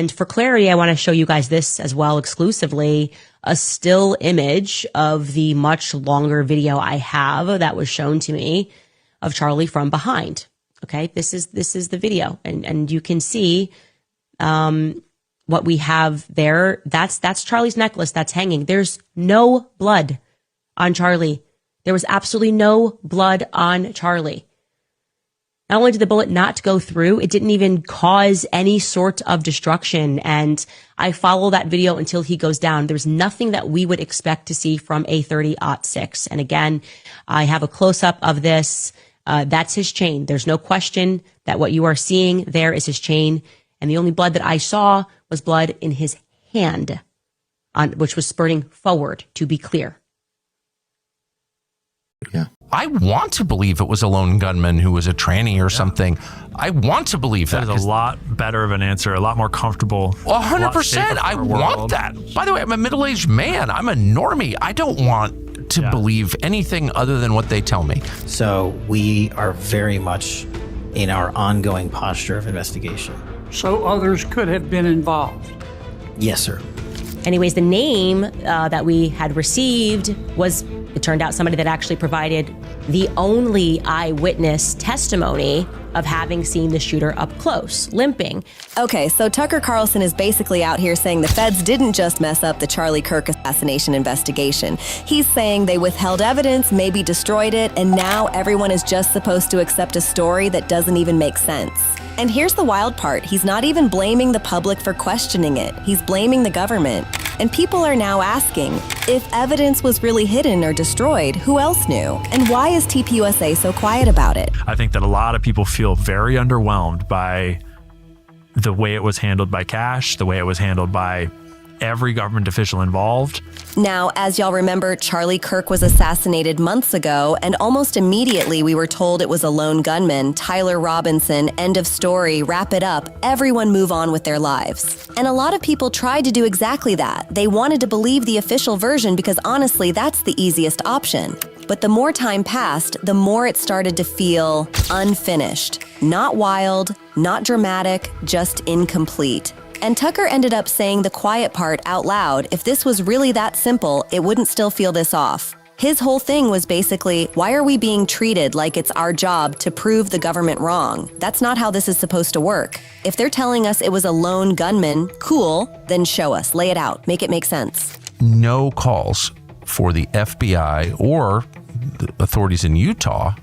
And for clarity, I want to show you guys this as well exclusively, a still image of the much longer video I have that was shown to me of Charlie from behind. Okay, this is the video, and you can see what we have there. That's Charlie's necklace that's hanging. There's no blood on Charlie. There was absolutely no blood on Charlie. Not only did the bullet not go through, it didn't even cause any sort of destruction. And I follow that video until he goes down. There's nothing that we would expect to see from a 30-06. And again, I have a close-up of this. That's his chain. There's no question that what you are seeing there is his chain. And the only blood that I saw was blood in his hand, which was spurting forward, to be clear. Yeah. I want to believe it was a lone gunman who was a tranny or something. I want to believe that. That is a lot better of an answer, a lot more comfortable. 100%. I want that. By the way, I'm a middle-aged man. I'm a normie. I don't want to believe anything other than what they tell me. So we are very much in our ongoing posture of investigation. So others could have been involved? Yes, sir. Anyways, the name that we had received was, it turned out, somebody that actually provided the only eyewitness testimony of having seen the shooter up close, limping. Okay, so Tucker Carlson is basically out here saying the feds didn't just mess up the Charlie Kirk assassination investigation. He's saying they withheld evidence, maybe destroyed it, and now everyone is just supposed to accept a story that doesn't even make sense. And here's the wild part. He's not even blaming the public for questioning it. He's blaming the government. And people are now asking, if evidence was really hidden or destroyed, who else knew? And why is TPUSA so quiet about it? I think that a lot of people feel very underwhelmed by the way it was handled by Cash, the way it was handled by every government official involved. Now, as y'all remember, Charlie Kirk was assassinated months ago, and almost immediately we were told it was a lone gunman, Tyler Robinson, end of story, wrap it up, everyone move on with their lives. And a lot of people tried to do exactly that. They wanted to believe the official version because honestly, that's the easiest option. But the more time passed, the more it started to feel unfinished. Not wild, not dramatic, just incomplete. And Tucker ended up saying the quiet part out loud. If this was really that simple, it wouldn't still feel this off. His whole thing was basically, why are we being treated like it's our job to prove the government wrong? That's not how this is supposed to work. If they're telling us it was a lone gunman, cool, then show us, lay it out, make it make sense. No calls for the FBI or the authorities in Utah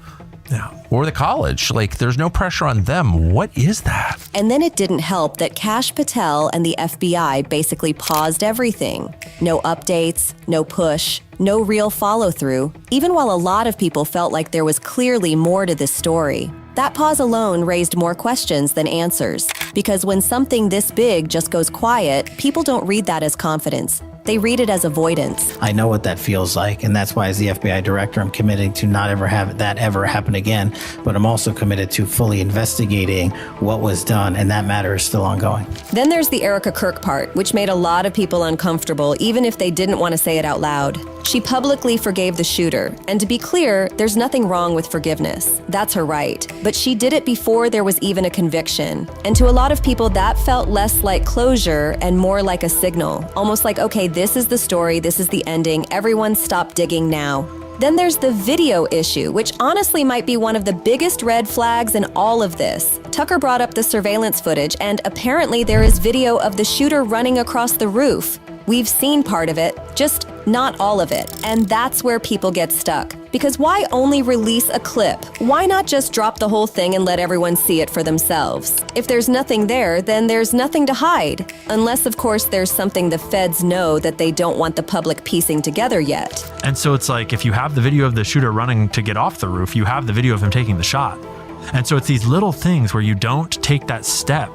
or the college. Like, there's no pressure on them. What is that? And then it didn't help that Kash Patel and the FBI basically paused everything. No updates, no push, no real follow-through, even while a lot of people felt like there was clearly more to this story. That pause alone raised more questions than answers, because when something this big just goes quiet, people don't read that as confidence. They read it as avoidance. I know what that feels like, and that's why as the FBI director, I'm committing to not ever have that ever happen again, but I'm also committed to fully investigating what was done, and that matter is still ongoing. Then there's the Erica Kirk part, which made a lot of people uncomfortable, even if they didn't want to say it out loud. She publicly forgave the shooter, and to be clear, there's nothing wrong with forgiveness. That's her right. But she did it before there was even a conviction. And to a lot of people, that felt less like closure and more like a signal, almost like, okay, this is the story, this is the ending, everyone stop digging now. Then there's the video issue, which honestly might be one of the biggest red flags in all of this. Tucker brought up the surveillance footage, and apparently there is video of the shooter running across the roof. We've seen part of it, just not all of it, and that's where people get stuck. Because why only release a clip? Why not just drop the whole thing and let everyone see it for themselves? If there's nothing there, then there's nothing to hide. Unless, of course, there's something the feds know that they don't want the public piecing together yet. And so it's like, if you have the video of the shooter running to get off the roof, you have the video of him taking the shot. And so it's these little things where you don't take that step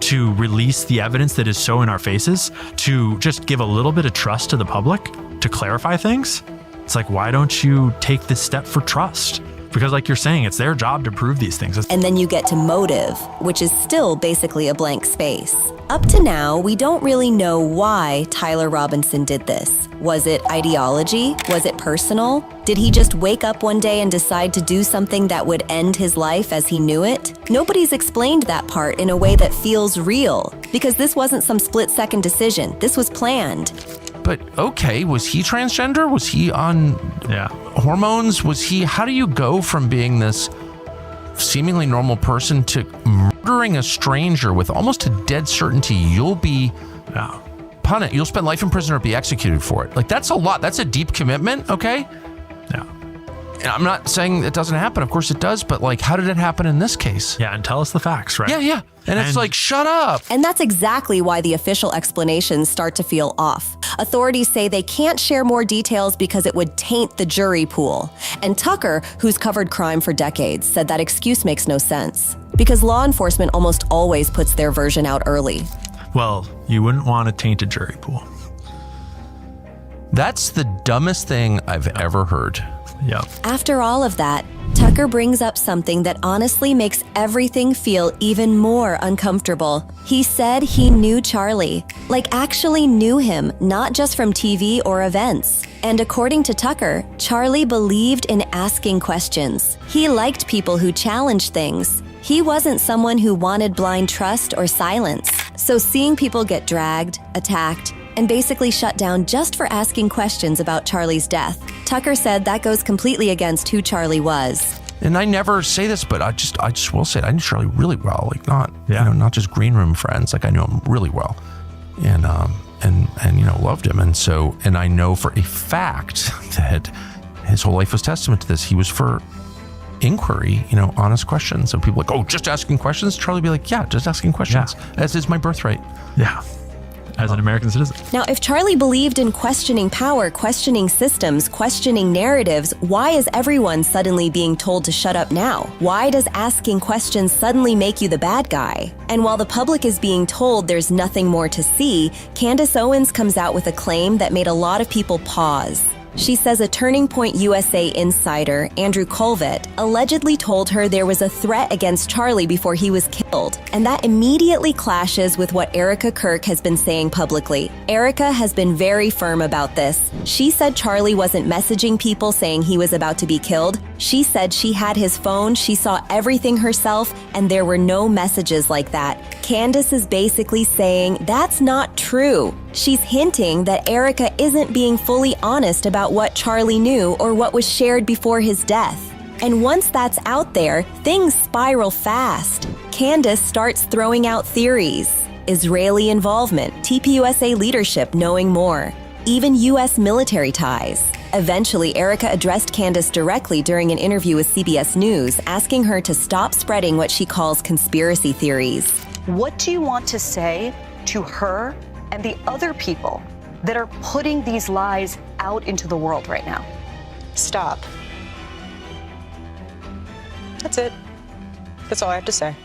to release the evidence that is so in our faces, to just give a little bit of trust to the public, to clarify things. It's like, why don't you take this step for trust? Because like you're saying, it's their job to prove these things. And then you get to motive, which is still basically a blank space. Up to now, we don't really know why Tyler Robinson did this. Was it ideology? Was it personal? Did he just wake up one day and decide to do something that would end his life as he knew it? Nobody's explained that part in a way that feels real, because this wasn't some split-second decision. This was planned. But okay, was he transgender? Was he on hormones? How do you go from being this seemingly normal person to murdering a stranger with almost a dead certainty you'll be punished, you'll spend life in prison or be executed for it? Like, that's a lot. That's a deep commitment, okay? Yeah. And I'm not saying it doesn't happen. Of course it does, but like, how did it happen in this case? Yeah, and tell us the facts, right? Yeah. And it's like, shut up. And that's exactly why the official explanations start to feel off. Authorities say they can't share more details because it would taint the jury pool. And Tucker, who's covered crime for decades, said that excuse makes no sense, because law enforcement almost always puts their version out early. Well, you wouldn't want to taint a jury pool. That's the dumbest thing I've ever heard. Yep. After all of that, Tucker brings up something that honestly makes everything feel even more uncomfortable. He said he knew Charlie, like actually knew him, not just from TV or events. And according to Tucker, Charlie believed in asking questions. He liked people who challenged things. He wasn't someone who wanted blind trust or silence. So seeing people get dragged, attacked, and basically shut down just for asking questions about Charlie's death, Tucker said that goes completely against who Charlie was. And I never say this, but I just will say it. I knew Charlie really well, like not just green room friends. Like, I knew him really well, and loved him. And I know for a fact that his whole life was testament to this. He was for inquiry, honest questions. So people like, oh, just asking questions. Charlie would be like, yeah, just asking questions. Yeah. As is my birthright. Yeah. As an American citizen. Now, if Charlie believed in questioning power, questioning systems, questioning narratives, why is everyone suddenly being told to shut up now? Why does asking questions suddenly make you the bad guy? And while the public is being told there's nothing more to see, Candace Owens comes out with a claim that made a lot of people pause. She says a Turning Point USA insider, Andrew Colvett, allegedly told her there was a threat against Charlie before he was killed, and that immediately clashes with what Erica Kirk has been saying publicly. Erica has been very firm about this. She said Charlie wasn't messaging people saying he was about to be killed. She said she had his phone, she saw everything herself, and there were no messages like that. Candace is basically saying that's not true. She's hinting that Erica isn't being fully honest about what Charlie knew or what was shared before his death. And once that's out there, things spiral fast. Candace starts throwing out theories. Israeli involvement, TPUSA leadership knowing more, even U.S. military ties. Eventually, Erica addressed Candace directly during an interview with CBS News, asking her to stop spreading what she calls conspiracy theories. What do you want to say to her and the other people that are putting these lies out into the world right now? Stop. That's it. That's all I have to say.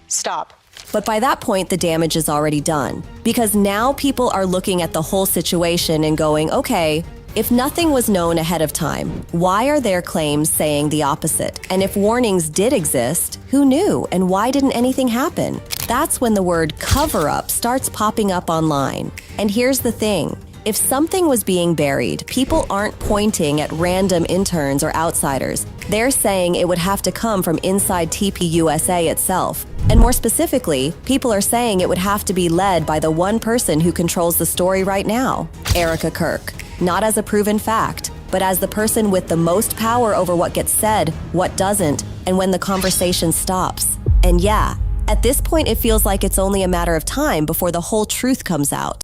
Stop. But by that point, the damage is already done, because now people are looking at the whole situation and going, okay, if nothing was known ahead of time, why are their claims saying the opposite? And if warnings did exist, who knew and why didn't anything happen? That's when the word cover-up starts popping up online. And here's the thing. If something was being buried, people aren't pointing at random interns or outsiders. They're saying it would have to come from inside TPUSA itself. And more specifically, people are saying it would have to be led by the one person who controls the story right now, Erica Kirk. Not as a proven fact, but as the person with the most power over what gets said, what doesn't, and when the conversation stops. And yeah, at this point it feels like it's only a matter of time before the whole truth comes out.